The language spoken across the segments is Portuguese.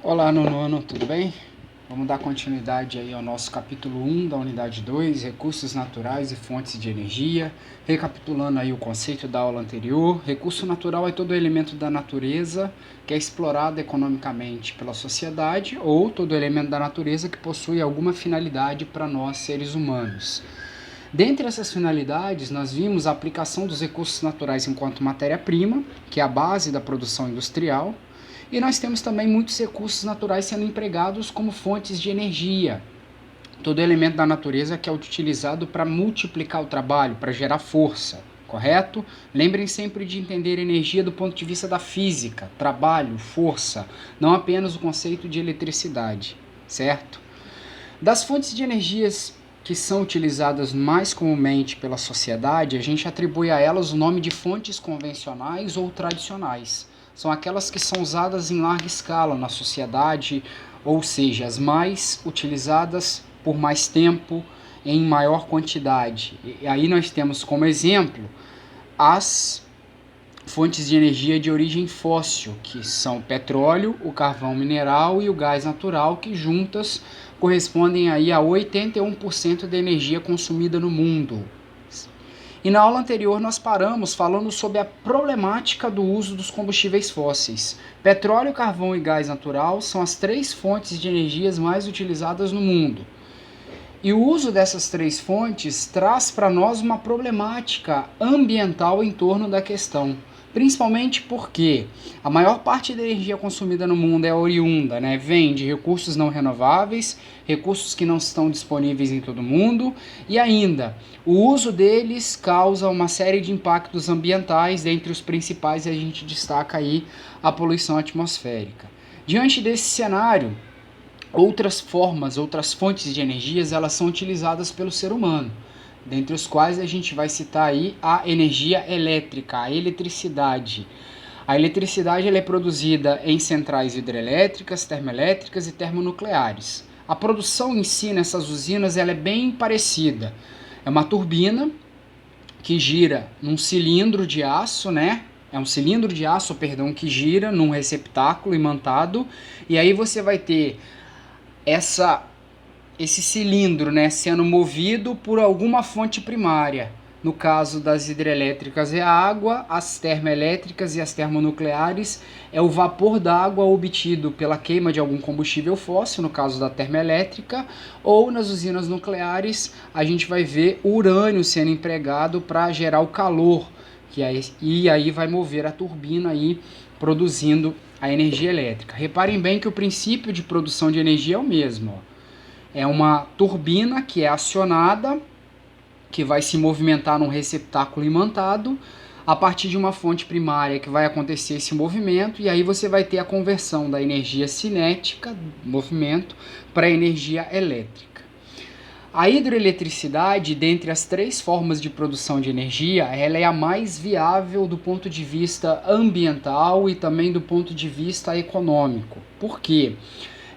Olá, nono, tudo bem? Vamos dar continuidade aí ao nosso capítulo 1 da unidade 2, recursos naturais e fontes de energia. Recapitulando aí o conceito da aula anterior, recurso natural é todo elemento da natureza que é explorado economicamente pela sociedade ou todo elemento da natureza que possui alguma finalidade para nós, seres humanos. Dentre essas finalidades, nós vimos a aplicação dos recursos naturais enquanto matéria-prima, que é a base da produção industrial, e nós temos também muitos recursos naturais sendo empregados como fontes de energia. Todo elemento da natureza que é utilizado para multiplicar o trabalho, para gerar força, correto? Lembrem sempre de entender energia do ponto de vista da física, trabalho, força, não apenas o conceito de eletricidade, certo? Das fontes de energias que são utilizadas mais comumente pela sociedade, a gente atribui a elas o nome de fontes convencionais ou tradicionais. São aquelas que são usadas em larga escala na sociedade, ou seja, as mais utilizadas por mais tempo, em maior quantidade. E aí nós temos como exemplo as fontes de energia de origem fóssil, que são o petróleo, o carvão mineral e o gás natural, que juntas correspondem aí a 81% da energia consumida no mundo. E na aula anterior nós paramos falando sobre a problemática do uso dos combustíveis fósseis. Petróleo, carvão e gás natural são as três fontes de energias mais utilizadas no mundo. E o uso dessas três fontes traz para nós uma problemática ambiental em torno da questão. Principalmente porque a maior parte da energia consumida no mundo é oriunda, vem de recursos não renováveis, recursos que não estão disponíveis em todo o mundo, e ainda o uso deles causa uma série de impactos ambientais, dentre os principais a gente destaca aí a poluição atmosférica. Diante desse cenário, outras fontes de energias, elas são utilizadas pelo ser humano, dentre os quais a gente vai citar aí a energia elétrica, a eletricidade. A eletricidade ela é produzida em centrais hidrelétricas, termoelétricas e termonucleares. A produção em si nessas usinas ela é bem parecida. É uma turbina que gira num cilindro de aço, É um cilindro de aço, que gira num receptáculo imantado, e aí você vai ter esse cilindro, sendo movido por alguma fonte primária. No caso das hidrelétricas é a água, as termoelétricas e as termonucleares é o vapor da água obtido pela queima de algum combustível fóssil, no caso da termoelétrica, ou nas usinas nucleares a gente vai ver o urânio sendo empregado para gerar o calor, e aí vai mover a turbina aí, produzindo a energia elétrica. Reparem bem que o princípio de produção de energia é o mesmo, É uma turbina que é acionada, que vai se movimentar num receptáculo imantado, a partir de uma fonte primária que vai acontecer esse movimento, e aí você vai ter a conversão da energia cinética, movimento, para a energia elétrica. A hidroeletricidade, dentre as três formas de produção de energia, ela é a mais viável do ponto de vista ambiental e também do ponto de vista econômico. Por quê?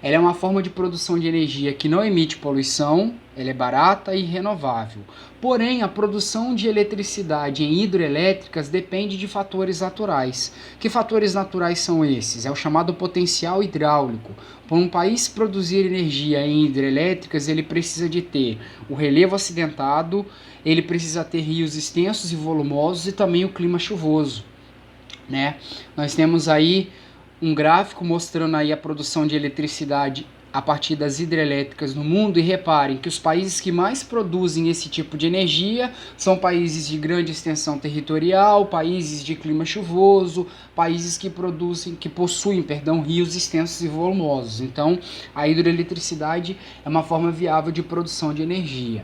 Ela é uma forma de produção de energia que não emite poluição, ela é barata e renovável. Porém, a produção de eletricidade em hidrelétricas depende de fatores naturais. Que fatores naturais são esses? É o chamado potencial hidráulico. Para um país produzir energia em hidrelétricas, ele precisa de ter o relevo acidentado, ele precisa ter rios extensos e volumosos e também o clima chuvoso, Nós temos aí um gráfico mostrando aí a produção de eletricidade a partir das hidrelétricas no mundo, e reparem que os países que mais produzem esse tipo de energia são países de grande extensão territorial, países de clima chuvoso, países que possuem rios extensos e volumosos. Então, a hidroeletricidade é uma forma viável de produção de energia.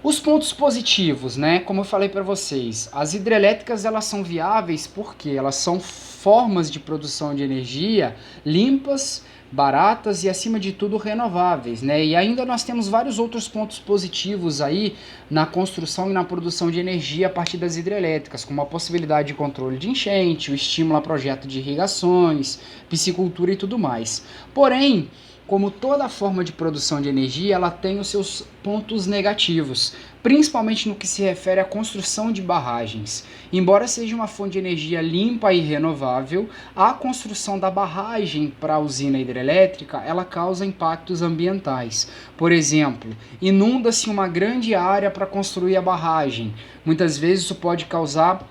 Os pontos positivos, como eu falei para vocês, as hidrelétricas elas são viáveis porque elas são formas de produção de energia limpas, baratas e, acima de tudo, renováveis, E ainda nós temos vários outros pontos positivos aí na construção e na produção de energia a partir das hidrelétricas, como a possibilidade de controle de enchente, o estímulo a projeto de irrigações, piscicultura e tudo mais. Porém, como toda forma de produção de energia, ela tem os seus pontos negativos, principalmente no que se refere à construção de barragens. Embora seja uma fonte de energia limpa e renovável, a construção da barragem para a usina hidrelétrica, ela causa impactos ambientais. Por exemplo, inunda-se uma grande área para construir a barragem. Muitas vezes isso pode causar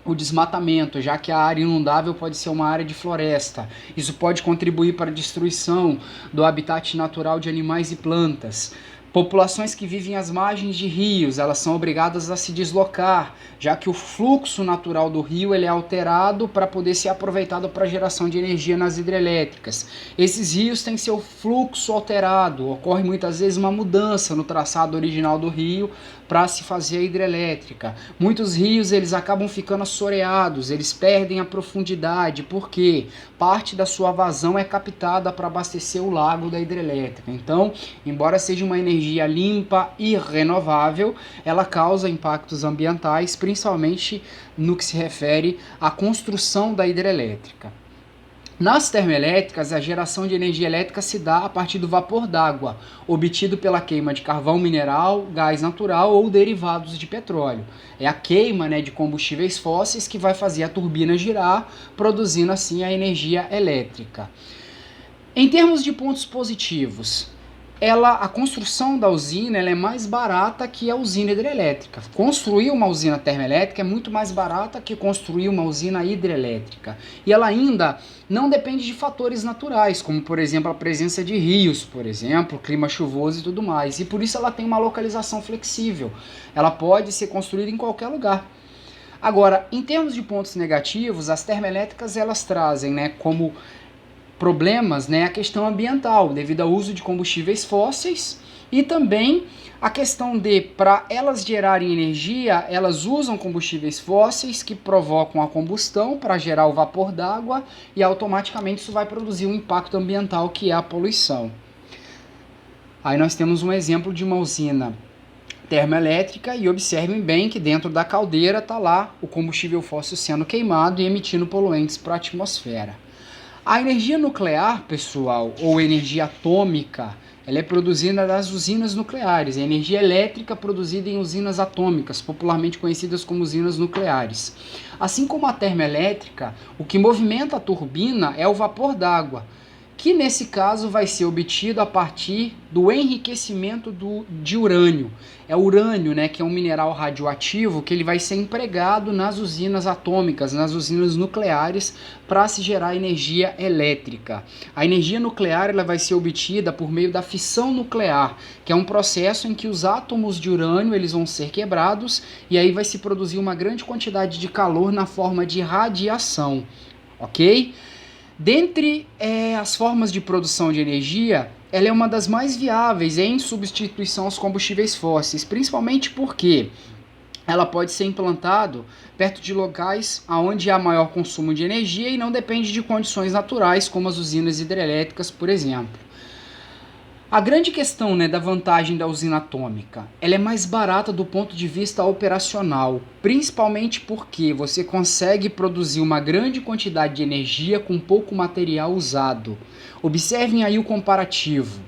o desmatamento, já que a área inundável pode ser uma área de floresta. Isso pode contribuir para a destruição do habitat natural de animais e plantas. Populações que vivem às margens de rios, elas são obrigadas a se deslocar, já que o fluxo natural do rio ele é alterado para poder ser aproveitado para a geração de energia nas hidrelétricas. Esses rios têm seu fluxo alterado, ocorre muitas vezes uma mudança no traçado original do rio para se fazer a hidrelétrica. Muitos rios eles acabam ficando assoreados, eles perdem a profundidade, porque parte da sua vazão é captada para abastecer o lago da hidrelétrica. Então, embora seja uma energia limpa e renovável, ela causa impactos ambientais, principalmente no que se refere à construção da hidrelétrica. Nas termoelétricas, a geração de energia elétrica se dá a partir do vapor d'água, obtido pela queima de carvão mineral, gás natural ou derivados de petróleo. É a queima, de combustíveis fósseis que vai fazer a turbina girar, produzindo assim a energia elétrica. Em termos de pontos positivos, a construção da usina ela é mais barata que a usina hidrelétrica. Construir uma usina termoelétrica é muito mais barata que construir uma usina hidrelétrica. E ela ainda não depende de fatores naturais, como por exemplo a presença de rios, por exemplo, clima chuvoso e tudo mais. E por isso ela tem uma localização flexível. Ela pode ser construída em qualquer lugar. Agora, em termos de pontos negativos, as termoelétricas elas trazem, como problemas, a questão ambiental, devido ao uso de combustíveis fósseis e também a questão de, para elas gerarem energia, elas usam combustíveis fósseis que provocam a combustão para gerar o vapor d'água e automaticamente isso vai produzir um impacto ambiental que é a poluição. Aí nós temos um exemplo de uma usina termoelétrica e observem bem que dentro da caldeira está lá o combustível fóssil sendo queimado e emitindo poluentes para a atmosfera. A energia nuclear, pessoal, ou energia atômica, ela é produzida das usinas nucleares. A energia elétrica produzida em usinas atômicas, popularmente conhecidas como usinas nucleares. Assim como a termoelétrica, o que movimenta a turbina é o vapor d'água, que nesse caso vai ser obtido a partir do enriquecimento de urânio. É o urânio, que é um mineral radioativo que ele vai ser empregado nas usinas atômicas, nas usinas nucleares, para se gerar energia elétrica. A energia nuclear ela vai ser obtida por meio da fissão nuclear, que é um processo em que os átomos de urânio eles vão ser quebrados e aí vai se produzir uma grande quantidade de calor na forma de radiação, ok? Dentre as formas de produção de energia, ela é uma das mais viáveis em substituição aos combustíveis fósseis, principalmente porque ela pode ser implantada perto de locais onde há maior consumo de energia e não depende de condições naturais, como as usinas hidrelétricas, por exemplo. A grande questão da vantagem da usina atômica, ela é mais barata do ponto de vista operacional, principalmente porque você consegue produzir uma grande quantidade de energia com pouco material usado. Observem aí o comparativo.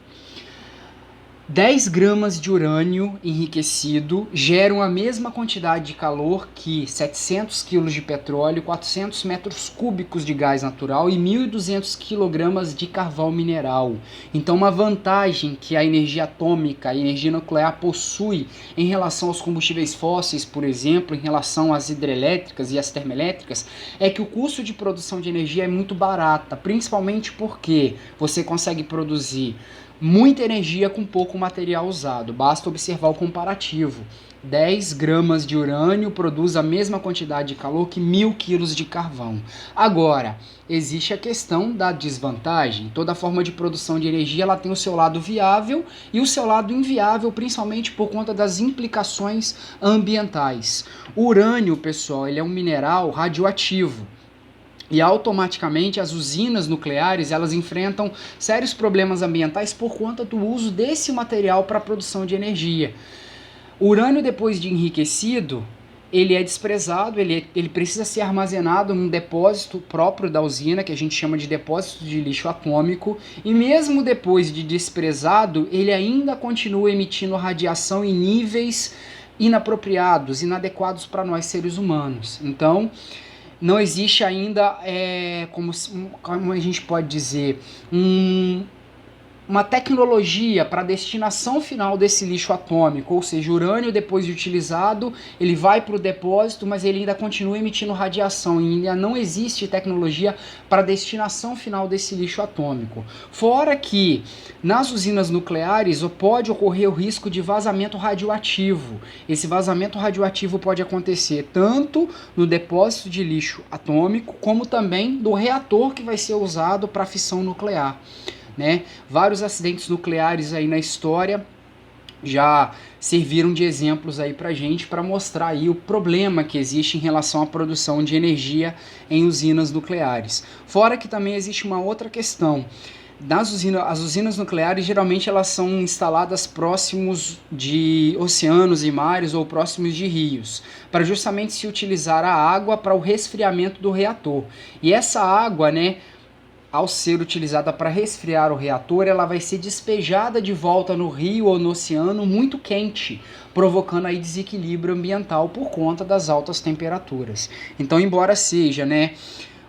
10 gramas de urânio enriquecido geram a mesma quantidade de calor que 700 kg de petróleo, 400 metros cúbicos de gás natural e 1.200 kg de carvão mineral. Então, uma vantagem que a energia atômica, a energia nuclear possui em relação aos combustíveis fósseis, por exemplo, em relação às hidrelétricas e às termoelétricas, é que o custo de produção de energia é muito barata, principalmente porque você consegue produzir muita energia com pouco material usado. Basta observar o comparativo. 10 gramas de urânio produz a mesma quantidade de calor que 1.000 quilos de carvão. Agora, existe a questão da desvantagem. Toda forma de produção de energia ela tem o seu lado viável e o seu lado inviável, principalmente por conta das implicações ambientais. O urânio, pessoal, ele é um mineral radioativo. E automaticamente as usinas nucleares elas enfrentam sérios problemas ambientais por conta do uso desse material para a produção de energia. O urânio, depois de enriquecido, ele é desprezado, ele precisa ser armazenado num depósito próprio da usina, que a gente chama de depósito de lixo atômico, e mesmo depois de desprezado, ele ainda continua emitindo radiação em níveis inapropriados, inadequados para nós seres humanos. Então, não existe ainda, como a gente pode dizer, uma tecnologia para a destinação final desse lixo atômico, ou seja, o urânio, depois de utilizado, ele vai para o depósito, mas ele ainda continua emitindo radiação, e ainda não existe tecnologia para a destinação final desse lixo atômico. Fora que, nas usinas nucleares, pode ocorrer o risco de vazamento radioativo. Esse vazamento radioativo pode acontecer tanto no depósito de lixo atômico, como também do reator que vai ser usado para a fissão nuclear. Né? Vários acidentes nucleares aí na história já serviram de exemplos aí pra gente, para mostrar aí o problema que existe em relação à produção de energia em usinas nucleares. Fora que também existe uma outra questão. As usinas nucleares, geralmente elas são instaladas próximos de oceanos e mares ou próximos de rios, para justamente se utilizar a água para o resfriamento do reator. E essa água, né, ao ser utilizada para resfriar o reator, ela vai ser despejada de volta no rio ou no oceano muito quente, provocando aí desequilíbrio ambiental por conta das altas temperaturas. Então, embora seja, né,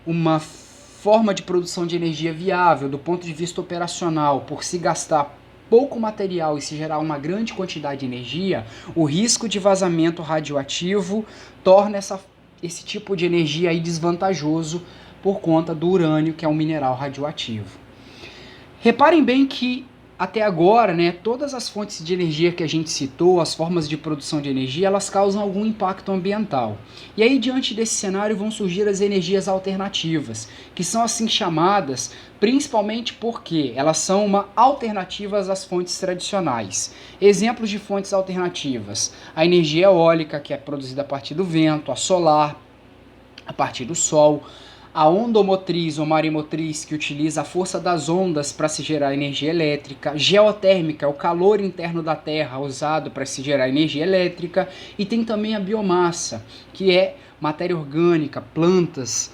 uma forma de produção de energia viável do ponto de vista operacional, por se gastar pouco material e se gerar uma grande quantidade de energia, o risco de vazamento radioativo torna esse tipo de energia aí desvantajoso por conta do urânio, que é um mineral radioativo. Reparem bem que até agora, né, todas as fontes de energia que a gente citou, as formas de produção de energia, elas causam algum impacto ambiental. E aí, diante desse cenário, vão surgir as energias alternativas, que são assim chamadas principalmente porque elas são uma alternativa às fontes tradicionais. Exemplos de fontes alternativas: a energia eólica, que é produzida a partir do vento, a solar, a partir do sol, a ondomotriz ou maremotriz, que utiliza a força das ondas para se gerar energia elétrica, geotérmica, o calor interno da Terra usado para se gerar energia elétrica, e tem também a biomassa, que é matéria orgânica, plantas,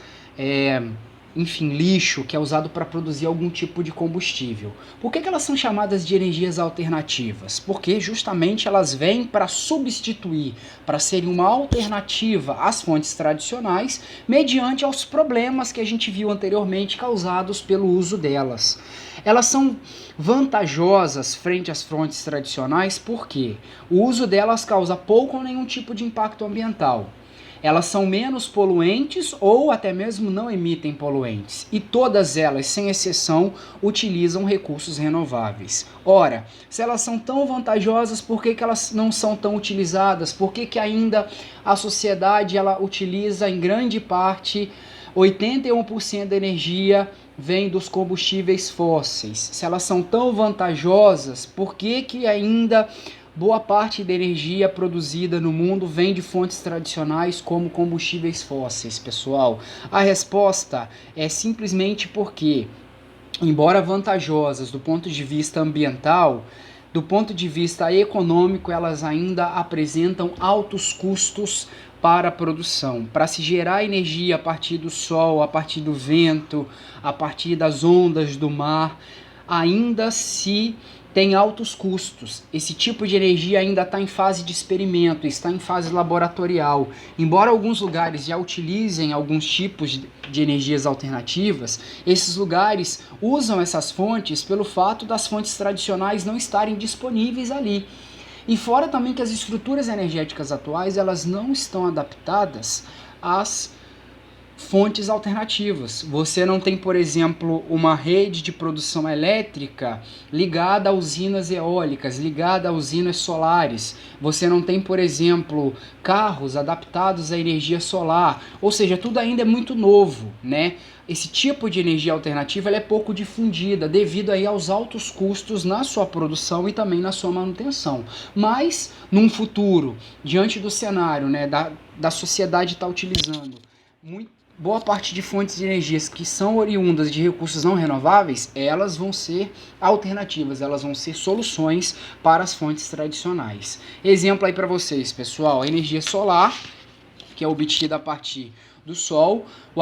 enfim, lixo, que é usado para produzir algum tipo de combustível. Por que elas são chamadas de energias alternativas? Porque justamente elas vêm para substituir, para serem uma alternativa às fontes tradicionais, mediante aos problemas que a gente viu anteriormente causados pelo uso delas. Elas são vantajosas frente às fontes tradicionais porque o uso delas causa pouco ou nenhum tipo de impacto ambiental. Elas são menos poluentes ou até mesmo não emitem poluentes. E todas elas, sem exceção, utilizam recursos renováveis. Ora, se elas são tão vantajosas, por que elas não são tão utilizadas? Por que ainda a sociedade ela utiliza em grande parte 81% da energia vem dos combustíveis fósseis? Se elas são tão vantajosas, por que ainda boa parte da energia produzida no mundo vem de fontes tradicionais como combustíveis fósseis, pessoal? A resposta é simplesmente porque, embora vantajosas do ponto de vista ambiental, do ponto de vista econômico, elas ainda apresentam altos custos para a produção. Para se gerar energia a partir do sol, a partir do vento, a partir das ondas do mar, ainda se tem altos custos. Esse tipo de energia ainda está em fase de experimento, está em fase laboratorial. Embora alguns lugares já utilizem alguns tipos de energias alternativas, esses lugares usam essas fontes pelo fato das fontes tradicionais não estarem disponíveis ali. E fora também que as estruturas energéticas atuais, elas não estão adaptadas às fontes alternativas. Você não tem, por exemplo, uma rede de produção elétrica ligada a usinas eólicas, ligada a usinas solares. Você não tem, por exemplo, carros adaptados à energia solar. Ou seja, tudo ainda é muito novo, né? Esse tipo de energia alternativa ela é pouco difundida devido aí aos altos custos na sua produção e também na sua manutenção. Mas, num futuro, diante do cenário, né, da sociedade estar utilizando boa parte de fontes de energias que são oriundas de recursos não renováveis, elas vão ser alternativas, elas vão ser soluções para as fontes tradicionais. Exemplo aí para vocês, pessoal, a energia solar, que é obtida a partir do sol. O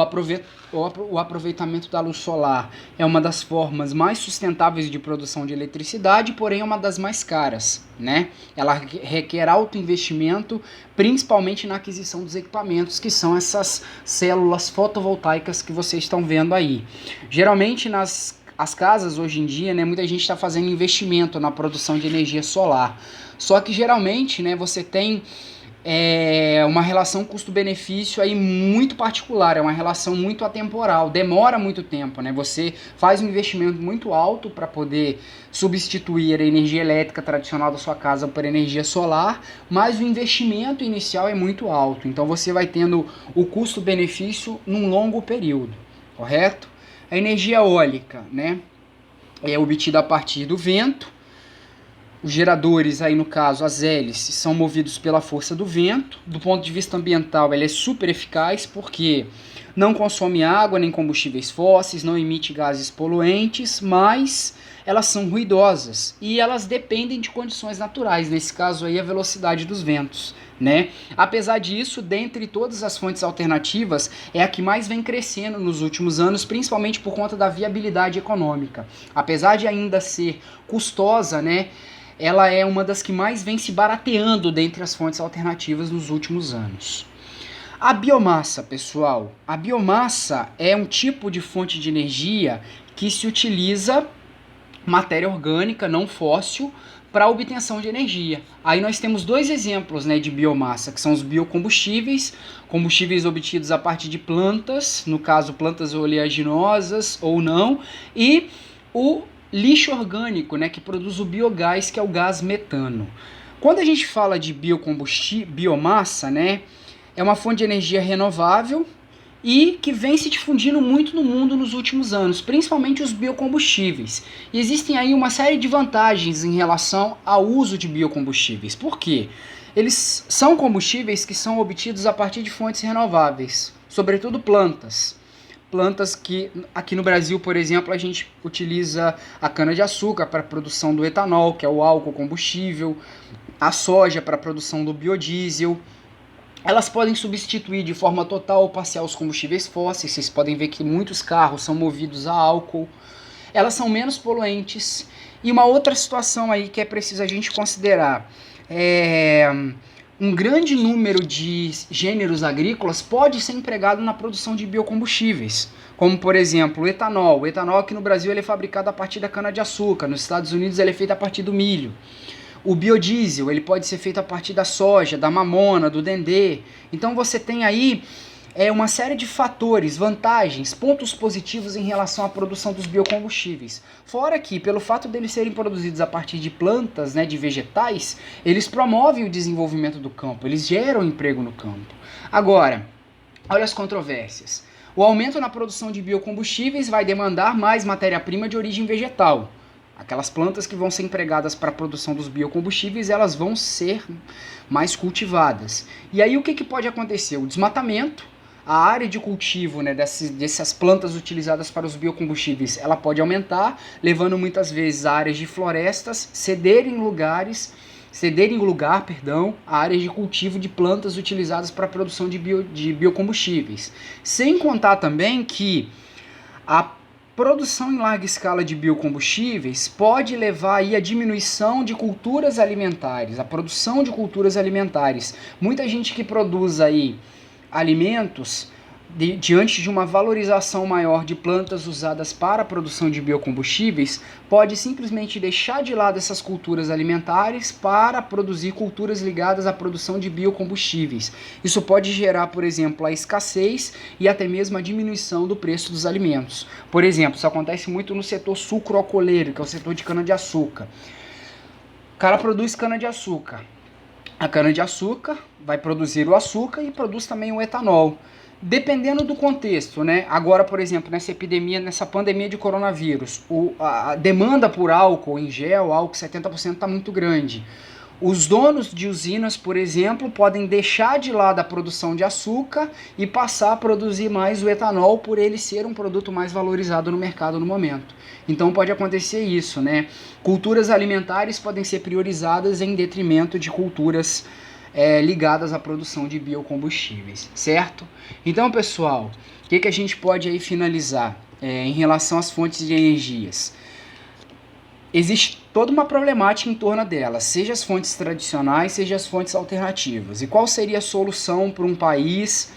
aproveitamento da luz solar é uma das formas mais sustentáveis de produção de eletricidade, porém é uma das mais caras, né? Ela requer alto investimento, principalmente na aquisição dos equipamentos, que são essas células fotovoltaicas que vocês estão vendo aí. Geralmente as casas hoje em dia, né, muita gente está fazendo investimento na produção de energia solar. Só que geralmente, né, você tem uma relação custo-benefício aí muito particular, é uma relação muito atemporal, demora muito tempo, né? Você faz um investimento muito alto para poder substituir a energia elétrica tradicional da sua casa por energia solar, mas o investimento inicial é muito alto, então você vai tendo o custo-benefício num longo período, correto? A energia eólica, né, é obtida a partir do vento. Os geradores, aí no caso as hélices, são movidos pela força do vento. Do ponto de vista ambiental, ela é super eficaz porque não consome água nem combustíveis fósseis, não emite gases poluentes, mas elas são ruidosas e elas dependem de condições naturais, nesse caso aí a velocidade dos ventos, né? Apesar disso, dentre todas as fontes alternativas, é a que mais vem crescendo nos últimos anos, principalmente por conta da viabilidade econômica. Apesar de ainda ser custosa, né, ela é uma das que mais vem se barateando dentre as fontes alternativas nos últimos anos. A biomassa, pessoal, a biomassa é um tipo de fonte de energia que se utiliza matéria orgânica, não fóssil, para a obtenção de energia. Aí nós temos dois exemplos, né, de biomassa, que são os biocombustíveis, combustíveis obtidos a partir de plantas, no caso plantas oleaginosas ou não, e o lixo orgânico, né, que produz o biogás, que é o gás metano. Quando a gente fala de biomassa, né, é uma fonte de energia renovável e que vem se difundindo muito no mundo nos últimos anos, principalmente os biocombustíveis. E existem aí uma série de vantagens em relação ao uso de biocombustíveis. Por quê? Eles são combustíveis que são obtidos a partir de fontes renováveis, sobretudo plantas. Plantas que aqui no Brasil, por exemplo, a gente utiliza a cana-de-açúcar para a produção do etanol, que é o álcool combustível, a soja para a produção do biodiesel. Elas podem substituir de forma total ou parcial os combustíveis fósseis. Vocês podem ver que muitos carros são movidos a álcool. Elas são menos poluentes. E uma outra situação aí que é preciso a gente considerar um grande número de gêneros agrícolas pode ser empregado na produção de biocombustíveis, como por exemplo o etanol. O etanol aqui no Brasil ele é fabricado a partir da cana-de-açúcar, nos Estados Unidos ele é feito a partir do milho. O biodiesel ele pode ser feito a partir da soja, da mamona, do dendê. Então você tem aí uma série de fatores, vantagens, pontos positivos em relação à produção dos biocombustíveis. Fora que, pelo fato deles serem produzidos a partir de plantas, né, de vegetais, eles promovem o desenvolvimento do campo, eles geram emprego no campo. Agora, olha as controvérsias. O aumento na produção de biocombustíveis vai demandar mais matéria-prima de origem vegetal. Aquelas plantas que vão ser empregadas para a produção dos biocombustíveis, elas vão ser mais cultivadas. E aí o que pode acontecer? O desmatamento. A área de cultivo, né, dessas plantas utilizadas para os biocombustíveis, ela pode aumentar, levando muitas vezes a áreas de florestas cederem lugar, a áreas de cultivo de plantas utilizadas para a produção de biocombustíveis. Sem contar também que a produção em larga escala de biocombustíveis pode levar aí a diminuição de culturas alimentares, a produção de culturas alimentares. Muita gente que produz aí alimentos, diante de uma valorização maior de plantas usadas para a produção de biocombustíveis, pode simplesmente deixar de lado essas culturas alimentares para produzir culturas ligadas à produção de biocombustíveis. Isso pode gerar, por exemplo, a escassez e até mesmo a diminuição do preço dos alimentos. Por exemplo, isso acontece muito no setor sucroalcooleiro, que é o setor de cana-de-açúcar. O cara produz cana-de-açúcar. A cana-de-açúcar vai produzir o açúcar e produz também o etanol. Dependendo do contexto, né? Agora, por exemplo, nessa pandemia de coronavírus, a demanda por álcool em gel, álcool 70% está muito grande. Os donos de usinas, por exemplo, podem deixar de lado a produção de açúcar e passar a produzir mais o etanol por ele ser um produto mais valorizado no mercado no momento. Então pode acontecer isso, né? Culturas alimentares podem ser priorizadas em detrimento de culturas ligadas à produção de biocombustíveis, certo? Então, pessoal, o que a gente pode aí finalizar em relação às fontes de energias? Existe toda uma problemática em torno delas, seja as fontes tradicionais, seja as fontes alternativas. E qual seria a solução para um país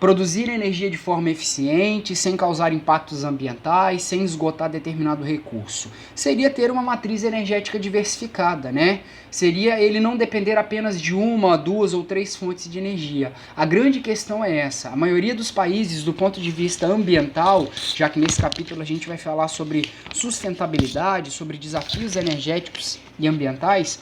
produzir energia de forma eficiente, sem causar impactos ambientais, sem esgotar determinado recurso? Seria ter uma matriz energética diversificada, né? Seria ele não depender apenas de uma, duas ou três fontes de energia. A grande questão é essa. A maioria dos países, do ponto de vista ambiental, já que nesse capítulo a gente vai falar sobre sustentabilidade, sobre desafios energéticos e ambientais,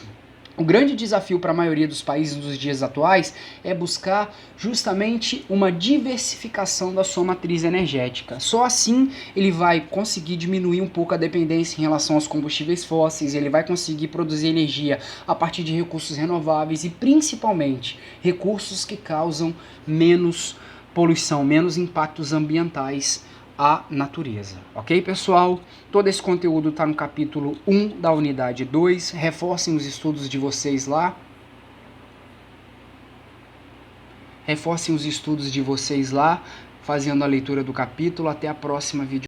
o grande desafio para a maioria dos países nos dias atuais é buscar justamente uma diversificação da sua matriz energética. Só assim ele vai conseguir diminuir um pouco a dependência em relação aos combustíveis fósseis, ele vai conseguir produzir energia a partir de recursos renováveis e principalmente recursos que causam menos poluição, menos impactos ambientais à natureza. Ok, pessoal? Todo esse conteúdo está no capítulo 1 da unidade 2. Reforcem os estudos de vocês lá. Fazendo a leitura do capítulo. Até a próxima vídeo.